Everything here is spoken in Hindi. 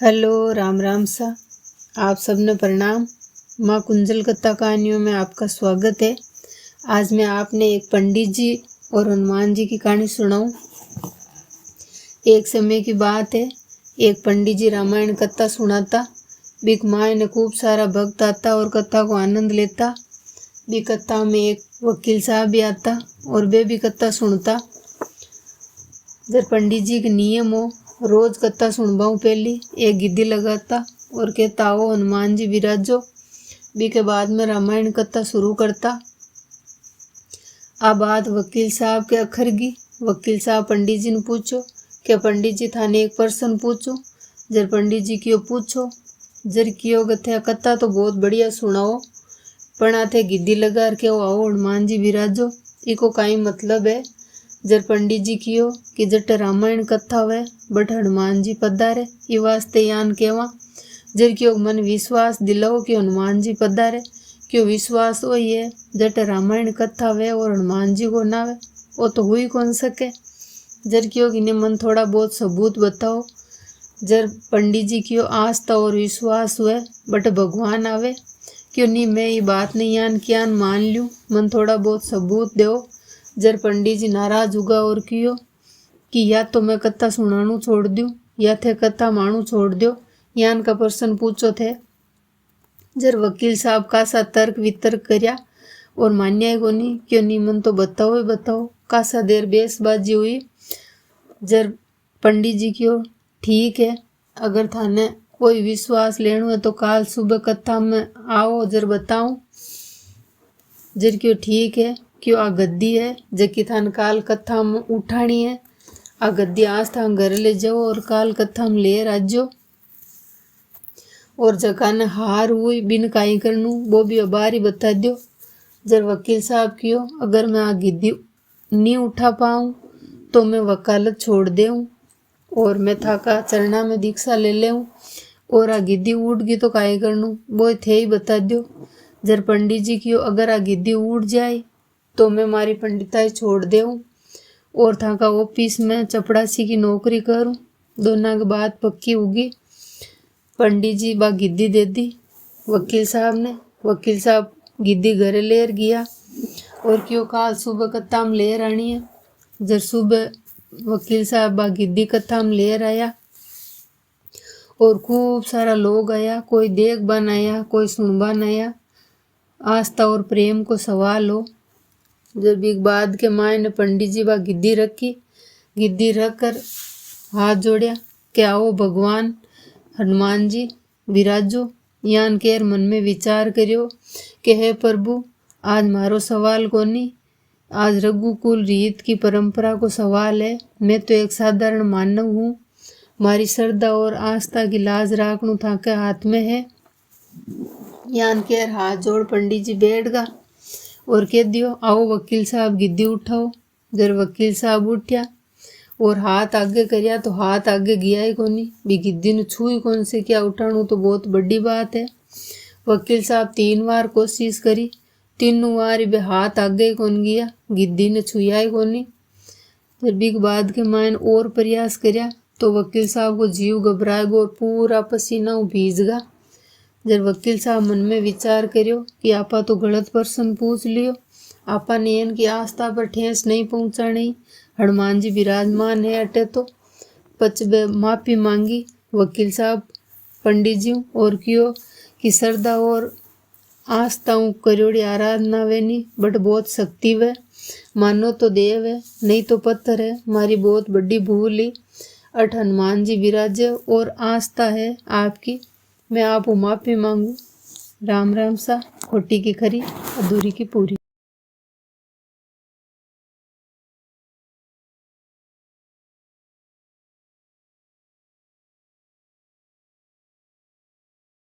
हेलो, राम राम सा। आप सबने प्रणाम। माँ कुंजल कथा कहानियों में आपका स्वागत है। आज मैं आपने एक पंडित जी और हनुमान जी की कहानी सुनाऊं। एक समय की बात है, एक पंडित जी रामायण कथा सुनाता। बीक माँ ने खूब सारा भक्त आता और कथा को आनंद लेता। बी कथा में एक वकील साहब भी आता और वे भी कथा सुनता। जब पंडित जी के नियम हो, रोज कथा सुनबाऊ पहली एक गिद्दी लगाता और कहता आओ हनुमान जी विराजो। बी के बाद में रामायण कथा शुरू करता। आ बात वकील साहब के अखर गी। वकील साहब पंडित जी ने पूछो क्या पंडित जी थाने एक प्रश्न पूछो। जर पंडित जी क्यों पूछो, जर क्यों गथे कथा तो बहुत बढ़िया सुनाओ, पण आथे गिद्दी लगा के आओ हनुमान जी विराजो, इको काई मतलब है। जर पंडित जी कियो कि जट रामायण कथा हुए बट हनुमान जी पधारे, ये वास्ते यान केवा। जर क्यों मन विश्वास दिलाओ कि हनुमान जी पधारे, क्यों विश्वास वही है जट रामायण कथा हुए और हनुमान जी को नावे, वो तो हुई कौन सके। जर क्यों इन्हें मन थोड़ा बहुत सबूत बताओ। जर पंडित जी क्यों आस्था और विश्वास हुए बट भगवान आवे, क्यों नहीं मैं ये बात नहीं यान क्या मान लूँ, मन थोड़ा बहुत सबूत दो। जर पंडित जी नाराज होगा और कियो कि या तो मैं कथा सुनाणु छोड़ दूँ या थे कथा मानू छोड़ दो, यान का प्रश्न पूछो थे। जर वकील साहब का सा तर्क वितर्क करया और मान्या को नहीं, क्यों नहीं मन तो बताओ ही बताओ। कासा देर बेसबाजी हुई। जर पंडित जी क्यों ठीक है, अगर थाने कोई विश्वास लेना है तो काल सुबह कथा में आओ जर बताऊं। जर क्यों ठीक है, क्यों आ गद्दी है जबकि थान काल कथा में उठानी है, आ गद्दी आज थान घर ले जाओ और काल कथा में ले राजो। और जका ने हार हुई बिन काई करनू वो भी अबार ही बता दो। जर वकील साहब क्यों अगर मैं आ गिद्दी नहीं उठा पाऊँ तो मैं वकालत छोड़ देऊँ और मैं थाका चरना में दीक्षा ले लेऊँ, और आ गिद्दी उठ गई तो काई करनू वो थे ही बता दो। जर पंडित जी क्यों अगर आ गिद्दी उठ जाए तो मैं मारी पंडिताई छोड़ देऊँ और थाका ऑफिस में चपड़ासी की नौकरी करूँ। दोनों की बात पक्की होगी। पंडित जी बा गिद्दी दे दी वकील साहब ने। वकील साहब गिद्दी घरे लेर गया और क्यों काल सुबह कथा में लेर आनी है। जब सुबह वकील साहब बा गिद्दी कथा में लेर आया और खूब सारा लोग आया, कोई देख बन आया कोई सुनबान आया। आस्था और प्रेम को सवाल हो। जब एक बाद के माए ने पंडित जी बा गिद्दी रखी, गिद्दी रख कर हाथ जोड़िया कि आओ भगवान हनुमान जी विराजो। यान केर मन में विचार करियो कि हे प्रभु आज मारो सवाल कोनी, आज रघुकुल रीत की परंपरा को सवाल है। मैं तो एक साधारण मानव हूँ, मारी श्रद्धा और आस्था की लाज राखनू थाके हाथ में है। यान केर हाथ जोड़ पंडित जी बैठ गा और कह दियो आओ वकील साहब गिद्दी उठाओ। जर वकील साहब उठ्या और हाथ आगे करया तो हाथ आगे गया ही कोनी, भी गिद्दी ने छुई कौन से क्या उठाणु तो बहुत बड़ी बात है। वकील साहब 3 बार कोशिश करी, तीनों बार बे हाथ आगे ही कौन गया, गिद्दी ने छुया ही कोनी। जब बीक बाद के मायन और प्रयास करया तो वकील साहब को जीव घबराएगा और पूरा पसीना भीजगा। जब वकील साहब मन में विचार करियो कि आपा तो गलत प्रश्न पूछ लियो, आपा ने इनकी आस्था पर ठेस नहीं पहुंचानी, हनुमान जी विराजमान है अटे तो पचबे माफी मांगी वकील साहब पंडित जी और क्यों कि श्रद्धा और आस्थाओं करोड़ी आराधना वे नहीं बट बहुत शक्ति वे, मानो तो देव है नहीं तो पत्थर है, मारी बहुत बड़ी भूल ही अठ हनुमान जी विराजे और आस्था है आपकी, मैं आप माफी मांगू। राम राम सा। खोटी की खरी अधूरी की पूरी।